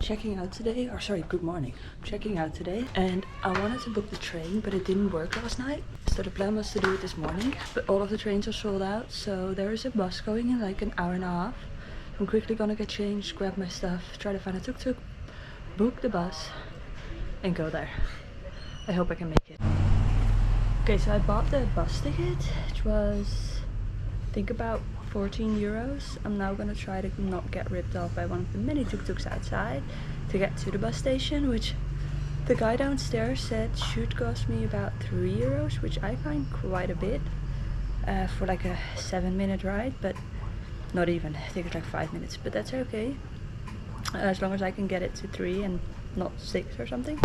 checking out today, or sorry, good morning. I'm checking out today and I wanted to book the train, but it didn't work last night. So the plan was to do it this morning, but all of the trains are sold out. So there is a bus going in like an hour and a half. I'm quickly gonna get changed, grab my stuff, try to find a tuk-tuk, book the bus and go there. I hope I can make it. Okay, so I bought the bus ticket, which was I think about 14 euros. I'm now gonna try to not get ripped off by one of the many tuk-tuks outside to get to the bus station, which the guy downstairs said should cost me about 3 euros, which I find quite a bit for like a 7-minute ride, but not even. I think it's like 5 minutes, but that's okay. As long as I can get it to 3 and not 6 or something.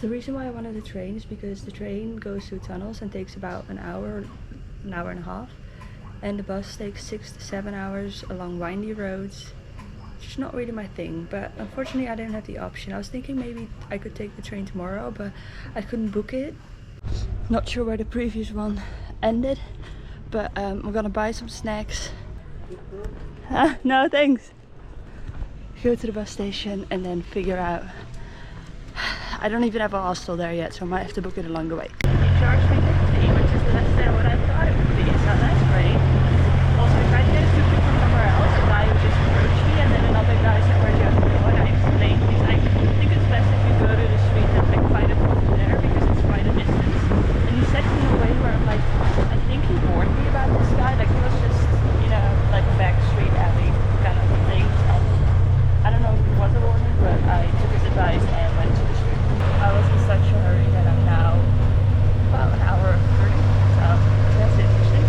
The reason why I wanted the train is because the train goes through tunnels and takes about an hour and a half. And the bus takes 6 to 7 hours along windy roads, which is not really my thing, but unfortunately I didn't have the option. I was thinking maybe I could take the train tomorrow, but I couldn't book it. Not sure where the previous one ended, but I'm gonna buy some snacks. No thanks. Go to the bus station and then figure out. I don't even have a hostel there yet, so I might have to book it along the way. He charged me 50, which is less than what I thought it would be, so that's great. Also, I tried to get a tuk-tuk from somewhere else. A guy who just approached me, and then another guy said, "Where do you have to go?" And I explained, he's like, "I think it's best if you go to the street and like find a tuk-tuk there because it's quite a distance." And he said in a way where I'm like, I think he warned me about this guy. Like he was just, you know, like a back street alley kind of thing. I don't know if it was a warning, but I took his advice and went to the street. I was in such a hurry that I'm now about an hour 30, so that's interesting.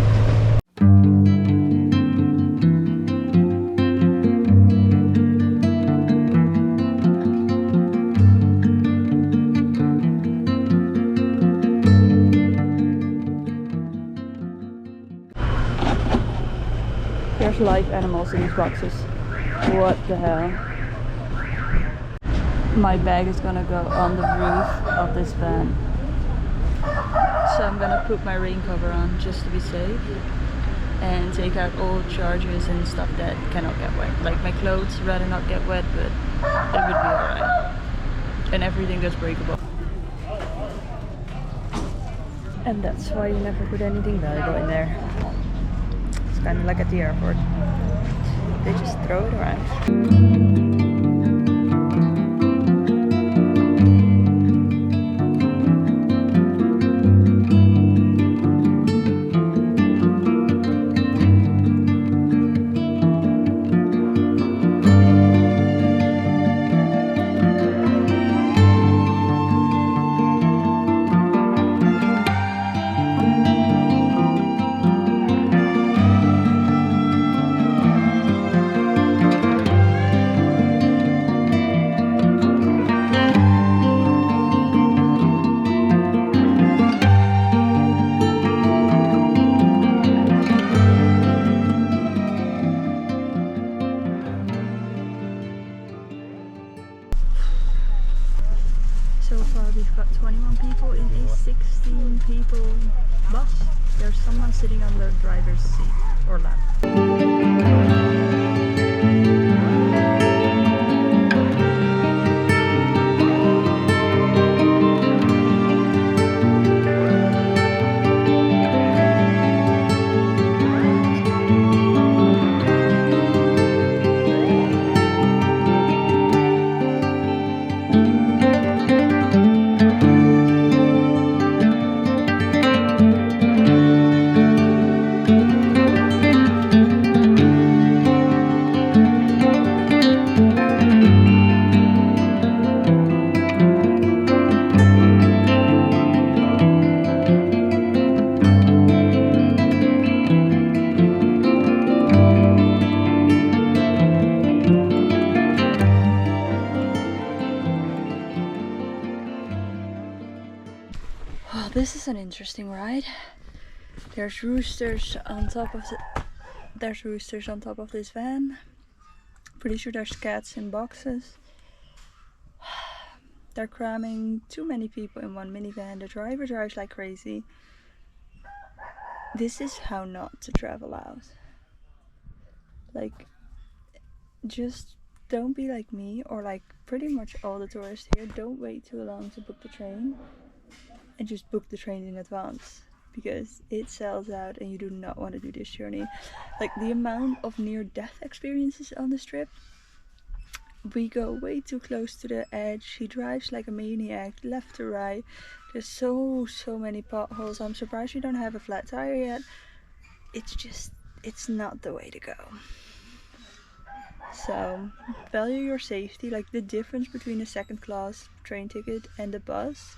There's live animals in these boxes. What the hell? My bag is gonna go on the roof of this van. So I'm gonna put my rain cover on just to be safe and take out all chargers and stuff that cannot get wet. Like my clothes rather not get wet, but it would be alright. And everything that's breakable. And that's why you never put anything valuable in there. It's kind of like at the airport. They just throw it around. So far we've got 21 people in a 16 people bus. There's someone sitting on the driver's seat or lap. Oh, this is an interesting ride. There's roosters on top of this van. Pretty sure there's cats in boxes. They're cramming too many people in one minivan. The driver drives like crazy. This is how not to travel out. Like, just don't be like me, or like pretty much all the tourists here. Don't wait too long to book the train, and just book the train in advance, because it sells out and you do not want to do this journey. Like the amount of near-death experiences on this trip. We go way too close to the edge. He drives like a maniac, left to right. There's so many potholes. I'm surprised we don't have a flat tire yet. It's not the way to go. So value your safety. Like the difference between a second class train ticket and the bus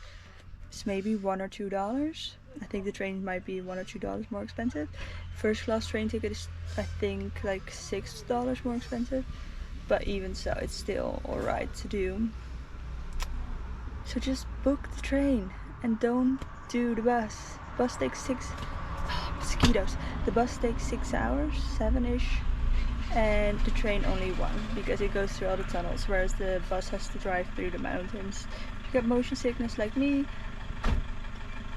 is maybe $1 or $2. I think the train might be $1 or $2 more expensive. First class train ticket is, I think, like $6 more expensive. But even so, it's still alright to do. So just book the train and don't do the bus. Bus takes mosquitoes. The bus takes 6 hours, 7-ish, and the train only 1, because it goes through all the tunnels, whereas the bus has to drive through the mountains. If you get motion sickness like me,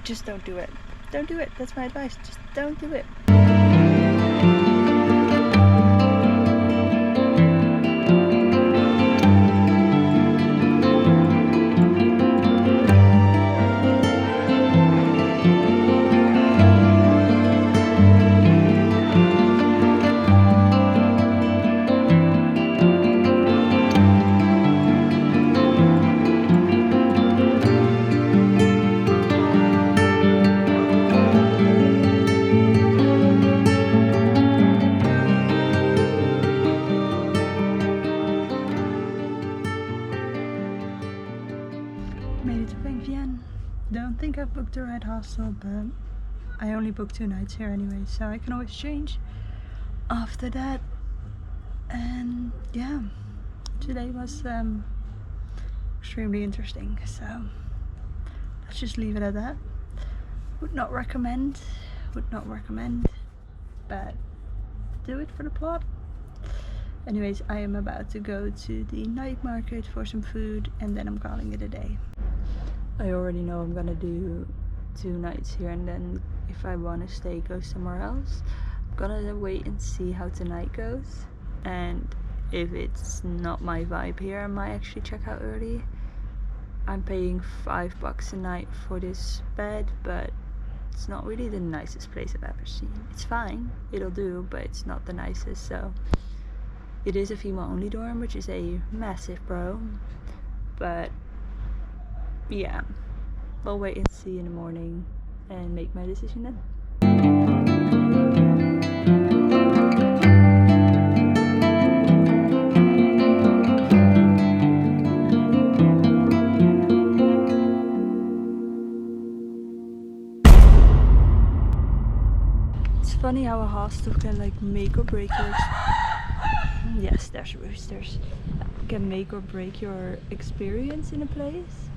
just don't do it. Don't do it. That's my advice. Just don't do it. Made it to Vang Vieng. Don't think I've booked the right hostel, but I only booked 2 nights here anyway, so I can always change after that. And yeah, today was extremely interesting, so let's just leave it at that. Would not recommend, but do it for the plot. Anyways, I am about to go to the night market for some food, and then I'm calling it a day. I already know I'm gonna do 2 nights here, and then if I want to stay, go somewhere else. I'm gonna wait and see how tonight goes, and if it's not my vibe here, I might actually check out early. I'm paying $5 a night for this bed, but it's not really the nicest place I've ever seen. It's fine, it'll do, but it's not the nicest. So it is a female only dorm, which is a massive pro, but yeah, I'll wait and see in the morning and make my decision then. It's funny how a hostel can like make or break your yes, there's roosters. Can make or break your experience in a place.